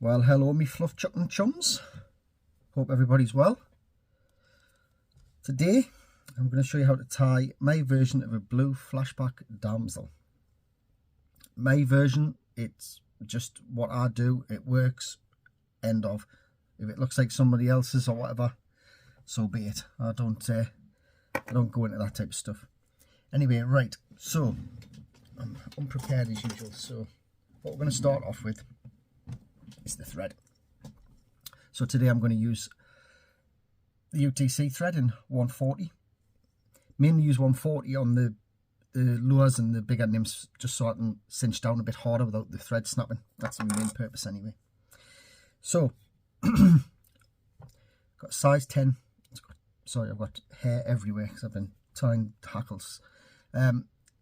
Well, hello me fluff chucking chums. Hope everybody's well. Today I'm going to show you how to tie my version of a Blue Flash Damsel. My version, it's just what I do, it works, end of. If it looks like somebody else's or whatever, so be it. I don't go into that type of stuff. Anyway, right, so I'm unprepared as usual, so what we're going to start off with is the thread. So today I'm going to use the UTC thread in 140. Mainly use 140 on the lures and the bigger nymphs, just so I can cinch down a bit harder without the thread snapping. That's the main purpose anyway. So got size 10. Sorry, I've got hair everywhere because I've been tying hackles.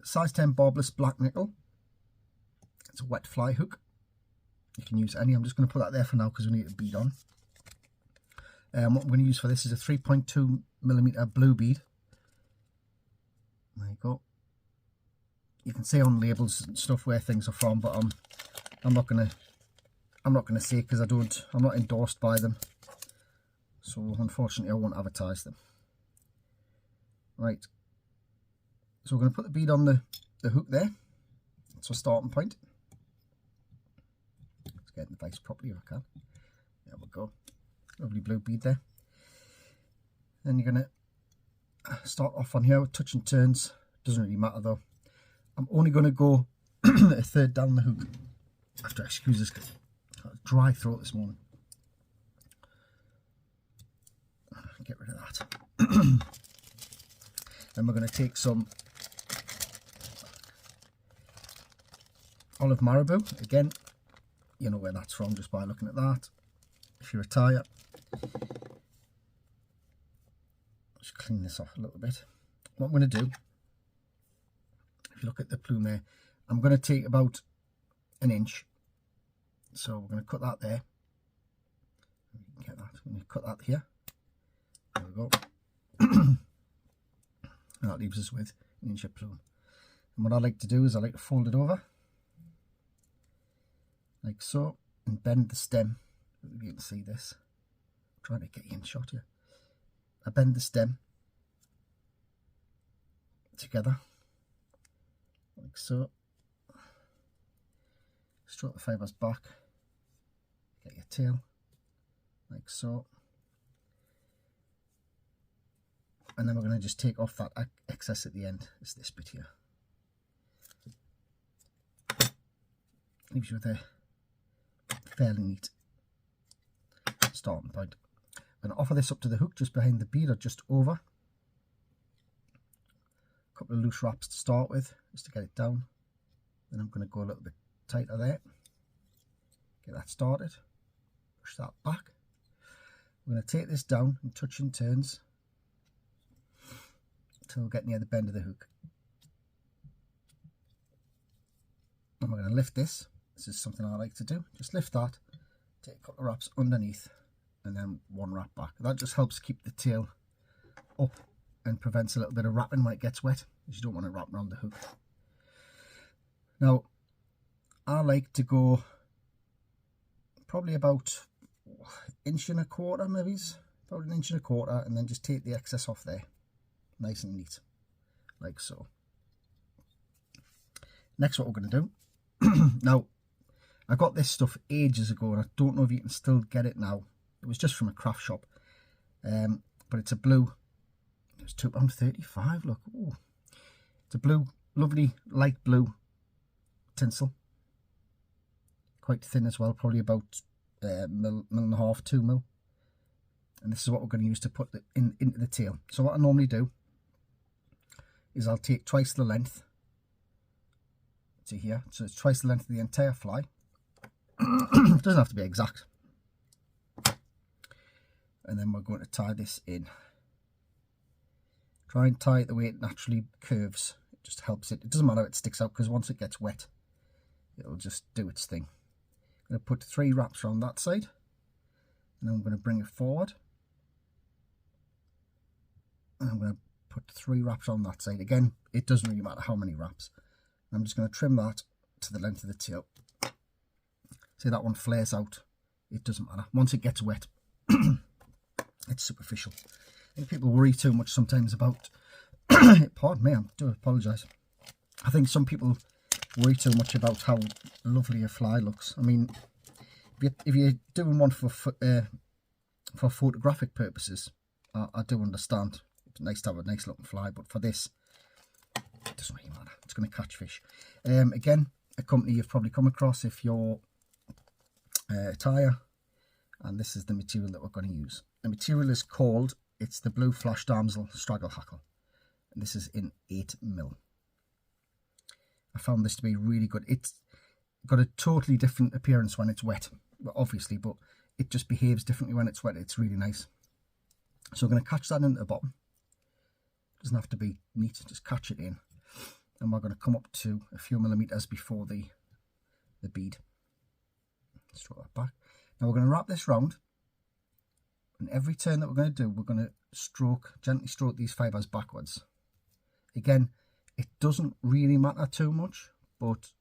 Size 10 barbless black nickel. It's a wet fly hook. You can use any. I'm just going to put that there for now because we need a bead on. What I'm going to use for this is a 3.2mm blue bead. There you go. You can see on labels and stuff where things are from, but I'm not gonna say because I'm not endorsed by them. So unfortunately I won't advertise them. Right. So we're going to put the bead on the hook there. That's our starting point. Let's get in the vise properly if I can. There we go. Lovely blue bead there. Then you're going to start off on here with touch and turns. Doesn't really matter though. I'm only going to go a third down the hook. I have to excuse this because I've got a dry throat this morning. Get rid of that. Then we're going to take some olive marabou. Again, you know where that's from just by looking at that. If you're a tyer, just clean this off a little bit. What I'm going to do, if you look at the plume there, I'm going to take about an inch. So we're going to cut that there. You can get that. I'm going to cut that here. There we go. And that leaves us with an inch of plume. And what I like to do is I like to fold it over like so and bend the stem. You can see this. I'm trying to get you in shot here. I bend the stem together like so. Stroke the fibres back. Get your tail like so. And then we're going to just take off that excess at the end. It's this bit here. Leaves you with a fairly neat starting point. I'm going to offer this up to the hook just behind the bead or just over. A couple of loose wraps to start with, just to get it down. Then I'm going to go a little bit tighter there. Get that started. Push that back. We're going to take this down and touch and turns until we get near the bend of the hook. And we're going to lift this. This is something I like to do. Just lift that, take a couple of wraps underneath, and then one wrap back. That just helps keep the tail up and prevents a little bit of wrapping when it gets wet, because you don't want to wrap around the hook. Now, I like to go probably about an inch and a quarter, maybe, about an inch and a quarter, and then just take the excess off there. Nice and neat, like so. Next, what we're going to do, now, I got this stuff ages ago, and I don't know if you can still get it now. It was just from a craft shop, but it's a blue, it was £2.35, look, ooh. It's a blue, lovely light blue tinsel, quite thin as well, probably about mil and a half, 2 mil. And this is what we're going to use to put into the tail. So what I normally do is I'll take twice the length to here, so it's twice the length of the entire fly. It doesn't have to be exact. And then we're going to tie this in. Try and tie it the way it naturally curves. It just helps it. It doesn't matter if it sticks out, because once it gets wet, it'll just do its thing. I'm going to put 3 wraps around that side, and then I'm going to bring it forward. And I'm going to put 3 wraps on that side. Again, it doesn't really matter how many wraps. I'm just going to trim that to the length of the tail. See, that one flares out it doesn't matter. Once it gets wet, it's superficial. I think people worry too much sometimes about, pardon me, I do apologise. I think some people worry too much about how lovely a fly looks. I mean, if you're doing one for photographic purposes, I do understand. It's nice to have a nice looking fly, but for this, it doesn't really matter. It's going to catch fish. Again, a company you've probably come across if you're a tyer, and this is the material that we're going to use. The material is called, it's the Blue Flash Damsel Straggle Hackle, and this is in 8mm. I found this to be really good. It's got a totally different appearance when it's wet, obviously, but it just behaves differently when it's wet. It's really nice. So we're going to catch that into the bottom. Doesn't have to be neat, just catch it in. And we're going to come up to a few millimeters before the bead. Stroke that back. Now we're going to wrap this round, and every turn that we're going to do, we're going to gently stroke these fibres backwards. Again, it doesn't really matter too much, but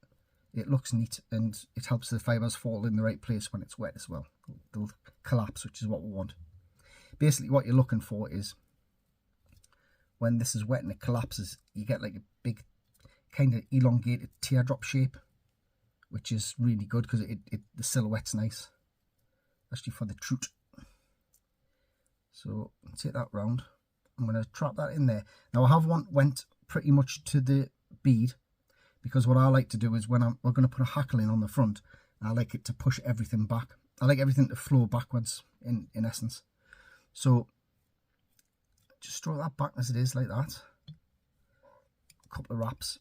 it looks neat and it helps the fibres fall in the right place when it's wet as well. They'll collapse, which is what we want. Basically what you're looking for is when this is wet and it collapses, you get like a big kind of elongated teardrop shape, which is really good because the silhouette's nice, especially for the truth. So take that round. I'm going to trap that in there. Now I have went pretty much to the bead, because what I like to do is when we're going to put a hackle in on the front, I like it to push everything back. I like everything to flow backwards in essence. So just throw that back as it is like that. A couple of wraps,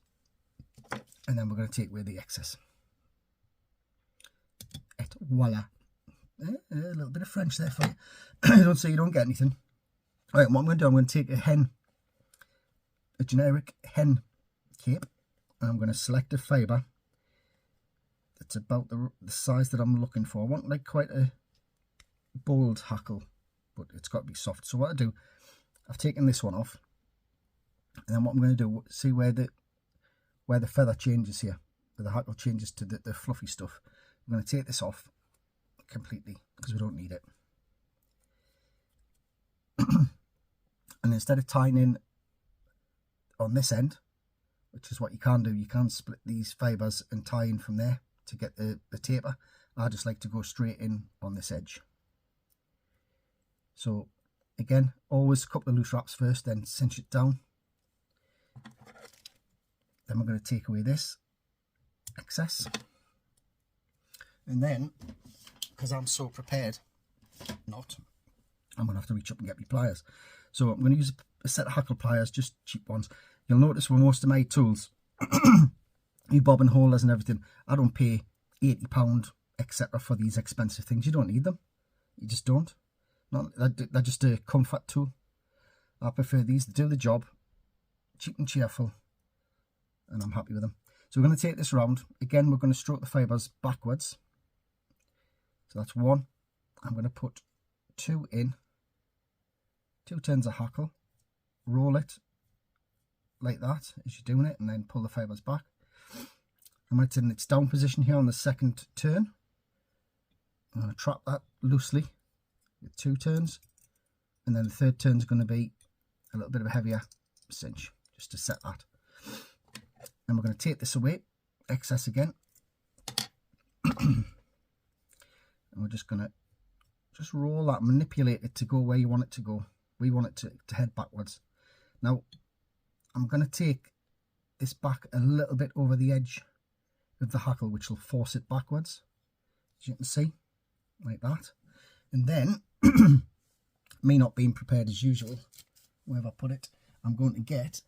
and then we're going to take away the excess. Et voila. A little bit of French there for you. Don't say you don't get anything. Alright, what I'm going to do, I'm going to take a generic hen cape, and I'm going to select a fibre that's about the size that I'm looking for. I want like quite a bold hackle, but it's got to be soft. So what I do, I've taken this one off, and then what I'm going to do, see where the feather changes here, where the hackle changes to the fluffy stuff. I'm going to take this off completely because we don't need it. And instead of tying in on this end, which is what you can do, you can split these fibres and tie in from there to get the taper. I just like to go straight in on this edge. So again, always a couple of loose wraps first, then cinch it down. Then we're going to take away this excess, and then, because I'm so prepared not, I'm going to have to reach up and get my pliers. So I'm going to use a set of hackle pliers, just cheap ones. You'll notice with most of my tools, your bobbin holders and everything, I don't pay £80 etc. for these expensive things. You don't need them. You just don't. They're just a comfort tool. I prefer these to do the job, cheap and cheerful, and I'm happy with them. So we're going to take this round. Again, we're going to stroke the fibres backwards. So that's one. I'm going to put two in. 2 turns of hackle, roll it like that as you're doing it, and then pull the fibres back. And when it's in its down position here on the second turn, I'm going to trap that loosely with 2 turns, and then the third turn is going to be a little bit of a heavier cinch just to set that. And we're going to take this away, excess again, and we're just going to roll that, manipulate it to go where you want it to go. We want it to head backwards. Now, I'm going to take this back a little bit over the edge of the hackle, which will force it backwards, as you can see, like that. And then, me not being prepared as usual, wherever I put it, I'm going to get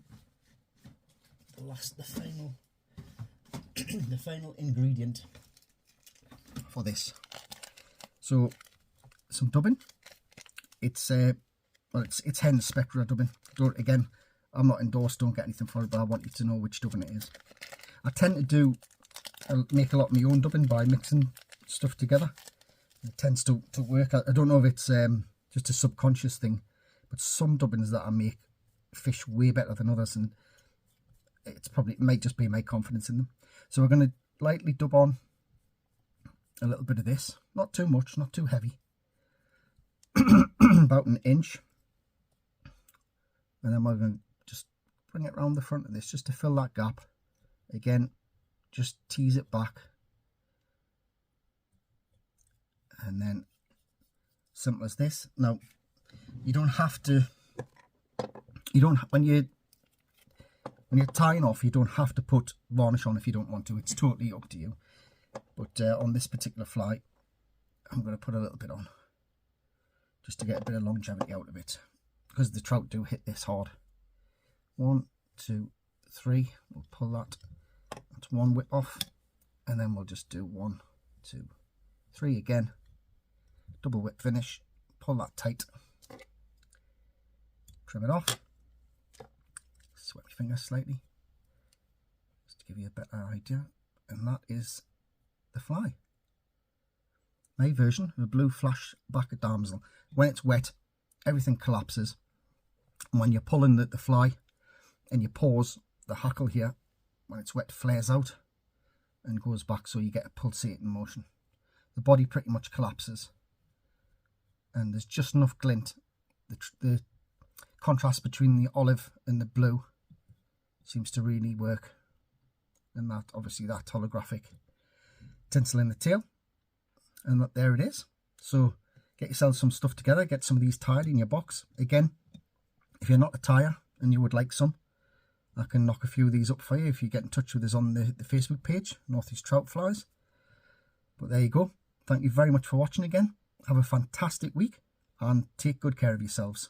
the final, the final ingredient for this. So, some dubbing. It's hen Spectra dubbing. Again, I'm not endorsed, don't get anything for it, but I want you to know which dubbing it is. I tend to make a lot of my own dubbing by mixing stuff together. It tends to work. I don't know if it's just a subconscious thing, but some dubbings that I make fish way better than others, and it might just be my confidence in them. So we're going to lightly dub on a little bit of this, not too much, not too heavy. About an inch. And then we're going to just bring it around the front of this just to fill that gap. Again, just tease it back. And then, simple as this. Now, you don't have to, when you're tying off, you don't have to put varnish on if you don't want to. It's totally up to you. But on this particular fly, I'm going to put a little bit on, just to get a bit of longevity out of it, because the trout do hit this hard. 1, 2, 3. We'll pull that. That's one whip off, and then we'll just do 1, 2, 3 again. Double whip finish. Pull that tight. Trim it off. Sweat my fingers slightly, just to give you a better idea. And that is the fly. My version of a Blue Flash Damsel. When it's wet, everything collapses. And when you're pulling the fly and you pause, the hackle here, when it's wet, flares out and goes back, so you get a pulsating motion. The body pretty much collapses. And there's just enough glint. The contrast between the olive and the blue seems to really work. And that, obviously, that holographic tinsel in the tail. And that, there it is. So get yourself some stuff together, get some of these tied in your box. Again, if you're not a tyer and you would like some, I can knock a few of these up for you if you get in touch with us on the Facebook page, Northeast Trout Flies. But there you go. Thank you very much for watching again. Have a fantastic week and take good care of yourselves.